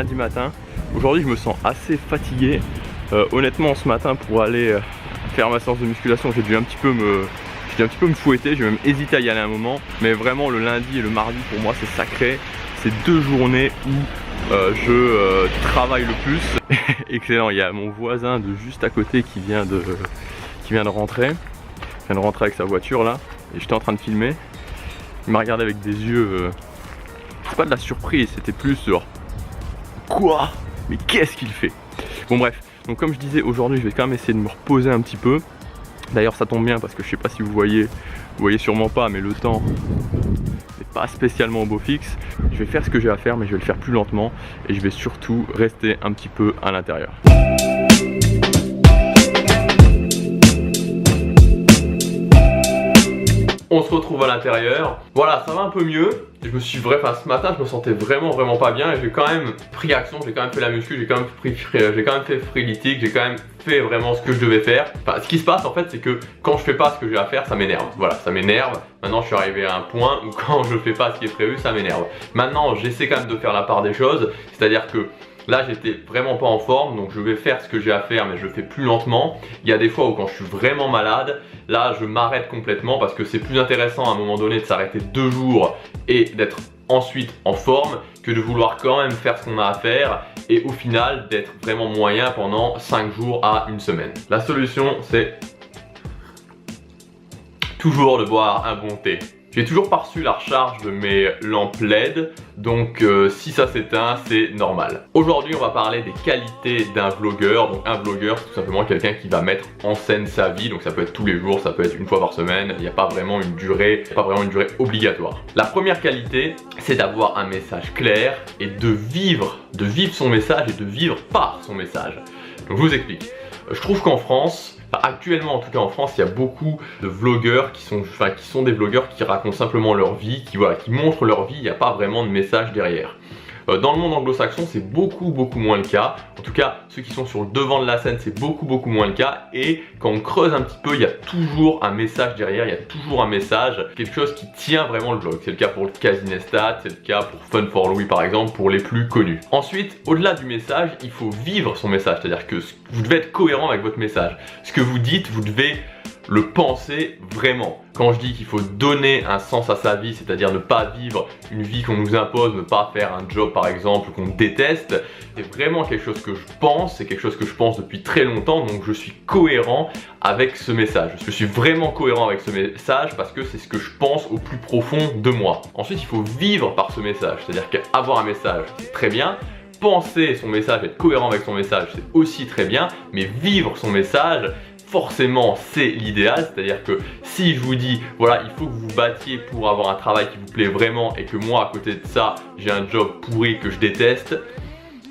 lundi matin. Aujourd'hui je me sens assez fatigué. Honnêtement ce matin pour aller faire ma séance de musculation j'ai dû un petit peu me fouetter, j'ai même hésité à y aller un moment. Mais vraiment le lundi et le mardi pour moi c'est sacré. C'est 2 journées où je travaille le plus. Excellent, il y a mon voisin de juste à côté qui vient de rentrer. Il vient de rentrer avec sa voiture là. Et j'étais en train de filmer. Il m'a regardé avec des yeux... C'est pas de la surprise, c'était plus genre... Quoi? Mais qu'est-ce qu'il fait? Bon bref, donc comme je disais, aujourd'hui je vais quand même essayer de me reposer un petit peu. D'ailleurs ça tombe bien parce que je sais pas si vous voyez sûrement pas, mais le temps n'est pas spécialement au beau fixe. Je vais faire ce que j'ai à faire, mais je vais le faire plus lentement. Et je vais surtout rester un petit peu à l'intérieur. On se retrouve à l'intérieur. Voilà, ça va un peu mieux. Ce matin, je me sentais vraiment pas bien et j'ai quand même pris action, j'ai quand même fait la muscu, j'ai quand même fait frénétique, j'ai quand même fait vraiment ce que je devais faire. Enfin, ce qui se passe en fait, c'est que quand je fais pas ce que j'ai à faire, ça m'énerve. Voilà, ça m'énerve. Maintenant, je suis arrivé à un point où quand je fais pas ce qui est prévu, ça m'énerve. Maintenant, j'essaie quand même de faire la part des choses, c'est-à-dire que là j'étais vraiment pas en forme, donc je vais faire ce que j'ai à faire mais je le fais plus lentement. Il y a des fois où quand je suis vraiment malade, là je m'arrête complètement parce que c'est plus intéressant à un moment donné de s'arrêter 2 jours et d'être ensuite en forme que de vouloir quand même faire ce qu'on a à faire et au final d'être vraiment moyen pendant 5 jours à 1 semaine. La solution c'est toujours de boire un bon thé. J'ai toujours pas reçu la recharge de mes lampes LED, donc si ça s'éteint, c'est normal. Aujourd'hui, on va parler des qualités d'un vlogueur. Donc un vlogueur, c'est tout simplement quelqu'un qui va mettre en scène sa vie. Donc ça peut être tous les jours, ça peut être 1 fois par semaine. Il n'y a pas vraiment une durée, obligatoire. La première qualité, c'est d'avoir un message clair et de vivre son message et de vivre par son message. Donc je vous explique. Je trouve qu'en France, actuellement en tout cas en France, il y a beaucoup de vlogueurs qui sont des vlogueurs qui racontent simplement leur vie, qui montrent leur vie, il n'y a pas vraiment de message derrière. Dans le monde anglo-saxon, c'est beaucoup moins le cas. En tout cas, ceux qui sont sur le devant de la scène, c'est beaucoup moins le cas. Et quand on creuse un petit peu, il y a toujours un message derrière, il y a toujours un message, quelque chose qui tient vraiment le vlog. C'est le cas pour le Casinestat, c'est le cas pour Fun for Louis par exemple, pour les plus connus. Ensuite, au-delà du message, il faut vivre son message. C'est-à-dire que vous devez être cohérent avec votre message. Ce que vous dites, vous devez le penser vraiment. Quand je dis qu'il faut donner un sens à sa vie, c'est-à-dire ne pas vivre une vie qu'on nous impose, ne pas faire un job par exemple qu'on déteste, c'est vraiment quelque chose que je pense, c'est quelque chose que je pense depuis très longtemps, donc je suis cohérent avec ce message. Je suis vraiment cohérent avec ce message parce que c'est ce que je pense au plus profond de moi. Ensuite, il faut vivre par ce message, c'est-à-dire qu'avoir un message, c'est très bien. Penser son message, être cohérent avec son message, c'est aussi très bien, mais vivre son message, forcément c'est l'idéal. C'est-à-dire que si je vous dis voilà, il faut que vous vous battiez pour avoir un travail qui vous plaît vraiment et que moi à côté de ça j'ai un job pourri que je déteste,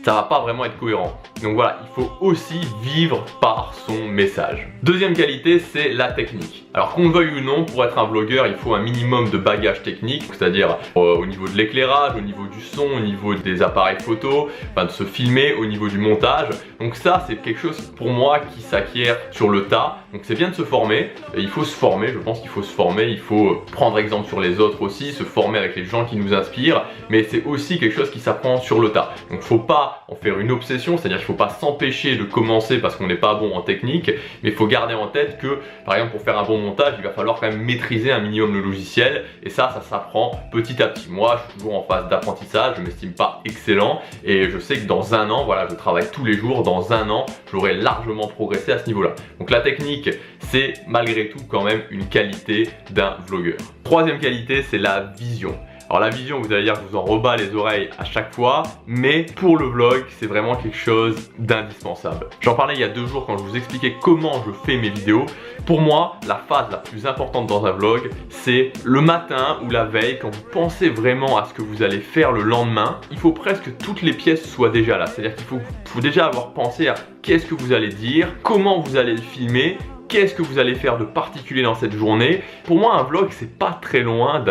ça va pas vraiment être cohérent. Donc voilà, il faut aussi vivre par son message. Deuxième qualité, c'est la technique. Alors qu'on le veuille ou non, pour être un vlogueur, il faut un minimum de bagage technique, c'est-à-dire au niveau de l'éclairage, au niveau du son, au niveau des appareils photo, enfin de se filmer, au niveau du montage. Donc ça, c'est quelque chose pour moi qui s'acquiert sur le tas. Donc c'est bien de se former, et il faut se former, je pense qu'il faut se former, il faut prendre exemple sur les autres aussi, se former avec les gens qui nous inspirent, mais c'est aussi quelque chose qui s'apprend sur le tas. Donc faut pas en faire une obsession, c'est-à-dire qu'il faut pas s'empêcher de commencer parce qu'on n'est pas bon en technique, mais il faut garder en tête que par exemple pour faire un bon montage, il va falloir quand même maîtriser un minimum le logiciel, et ça s'apprend petit à petit. Moi je suis toujours en phase d'apprentissage, je m'estime pas excellent et je sais que dans 1 an, voilà, je travaille tous les jours, dans 1 an j'aurai largement progressé à ce niveau là. Donc la technique c'est malgré tout quand même une qualité d'un vlogueur. Troisième qualité, c'est la vision. Alors la vision, vous allez dire que je vous en rebats les oreilles à chaque fois, mais pour le vlog, c'est vraiment quelque chose d'indispensable. J'en parlais il y a 2 jours quand je vous expliquais comment je fais mes vidéos. Pour moi, la phase la plus importante dans un vlog, c'est le matin ou la veille, quand vous pensez vraiment à ce que vous allez faire le lendemain. Il faut presque que toutes les pièces soient déjà là. C'est-à-dire qu'il faut déjà avoir pensé à qu'est-ce que vous allez dire, comment vous allez le filmer, qu'est-ce que vous allez faire de particulier dans cette journée. Pour moi, un vlog, c'est pas très loin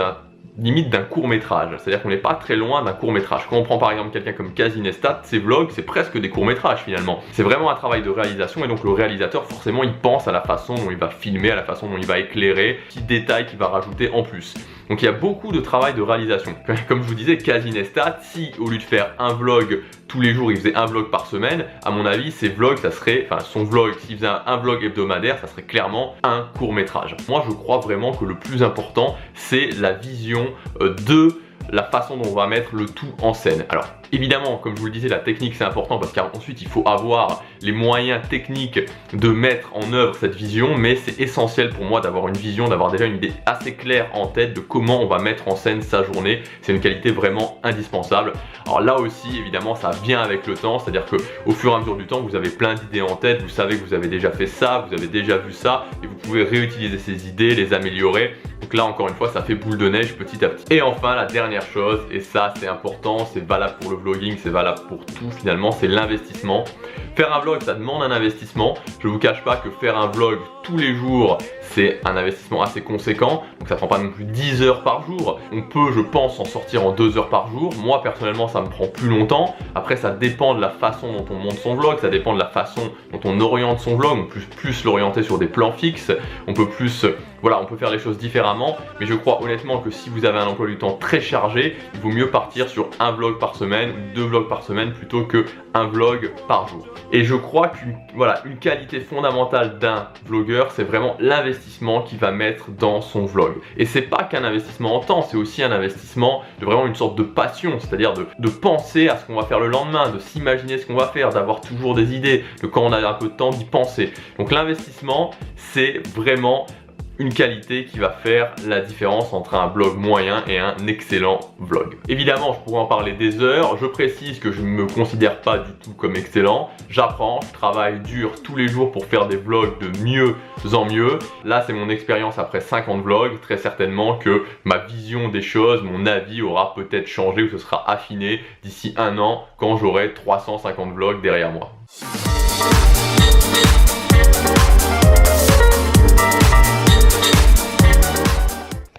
limite d'un court-métrage, c'est-à-dire qu'on n'est pas très loin d'un court-métrage. Quand on prend par exemple quelqu'un comme Casinestat, ses vlogs, c'est presque des courts-métrages finalement. C'est vraiment un travail de réalisation et donc le réalisateur forcément il pense à la façon dont il va filmer, à la façon dont il va éclairer, petits détails qu'il va rajouter en plus. Donc il y a beaucoup de travail de réalisation. Comme je vous disais, Casinestat, si au lieu de faire un vlog tous les jours, il faisait un vlog par semaine, à mon avis, ses vlogs, ça serait, enfin son vlog, s'il faisait un vlog hebdomadaire, ça serait clairement un court-métrage. Moi, je crois vraiment que le plus important, c'est la vision de la façon dont on va mettre le tout en scène. Alors évidemment, comme je vous le disais, la technique c'est important parce qu'ensuite il faut avoir les moyens techniques de mettre en œuvre cette vision, mais c'est essentiel pour moi d'avoir une vision, d'avoir déjà une idée assez claire en tête de comment on va mettre en scène sa journée. C'est une qualité vraiment indispensable. Alors là aussi, évidemment, ça vient avec le temps, c'est-à-dire que au fur et à mesure du temps, vous avez plein d'idées en tête, vous savez que vous avez déjà fait ça, vous avez déjà vu ça, et vous pouvez réutiliser ces idées, les améliorer. Donc là, encore une fois, ça fait boule de neige petit à petit. Et enfin, la dernière chose, et ça c'est important, c'est valable pour le vlogging, c'est valable pour tout finalement, c'est l'investissement. Faire un vlog, ça demande un investissement. Je ne vous cache pas que faire un vlog tous les jours, c'est un investissement assez conséquent. Donc ça ne prend pas non plus 10 heures par jour. On peut, je pense, en sortir en 2 heures par jour. Moi, personnellement, ça me prend plus longtemps. Après, ça dépend de la façon dont on monte son vlog, ça dépend de la façon dont on oriente son vlog. On peut plus l'orienter sur des plans fixes. On peut plus, voilà, on peut faire les choses différemment. Mais je crois honnêtement que si vous avez un emploi du temps très chargé, il vaut mieux partir sur un vlog par semaine ou 2 vlogs par semaine plutôt que un vlog par jour. Et je crois qu'une une qualité fondamentale d'un vlogueur, c'est vraiment l'investissement qu'il va mettre dans son vlog. Et c'est pas qu'un investissement en temps, c'est aussi un investissement de vraiment une sorte de passion, c'est-à-dire de penser à ce qu'on va faire le lendemain, de s'imaginer ce qu'on va faire, d'avoir toujours des idées, de quand on a un peu de temps d'y penser. Donc l'investissement, c'est vraiment une qualité qui va faire la différence entre un vlog moyen et un excellent vlog. Évidemment, je pourrais en parler des heures. Je précise que je ne me considère pas du tout comme excellent. J'apprends, je travaille dur tous les jours pour faire des vlogs de mieux en mieux. Là, c'est mon expérience après 50 vlogs. Très certainement que ma vision des choses, mon avis aura peut-être changé ou ce sera affiné d'ici un an quand j'aurai 350 vlogs derrière moi.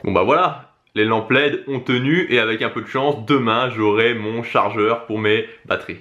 Bon bah voilà, les lampes LED ont tenu et avec un peu de chance, demain j'aurai mon chargeur pour mes batteries.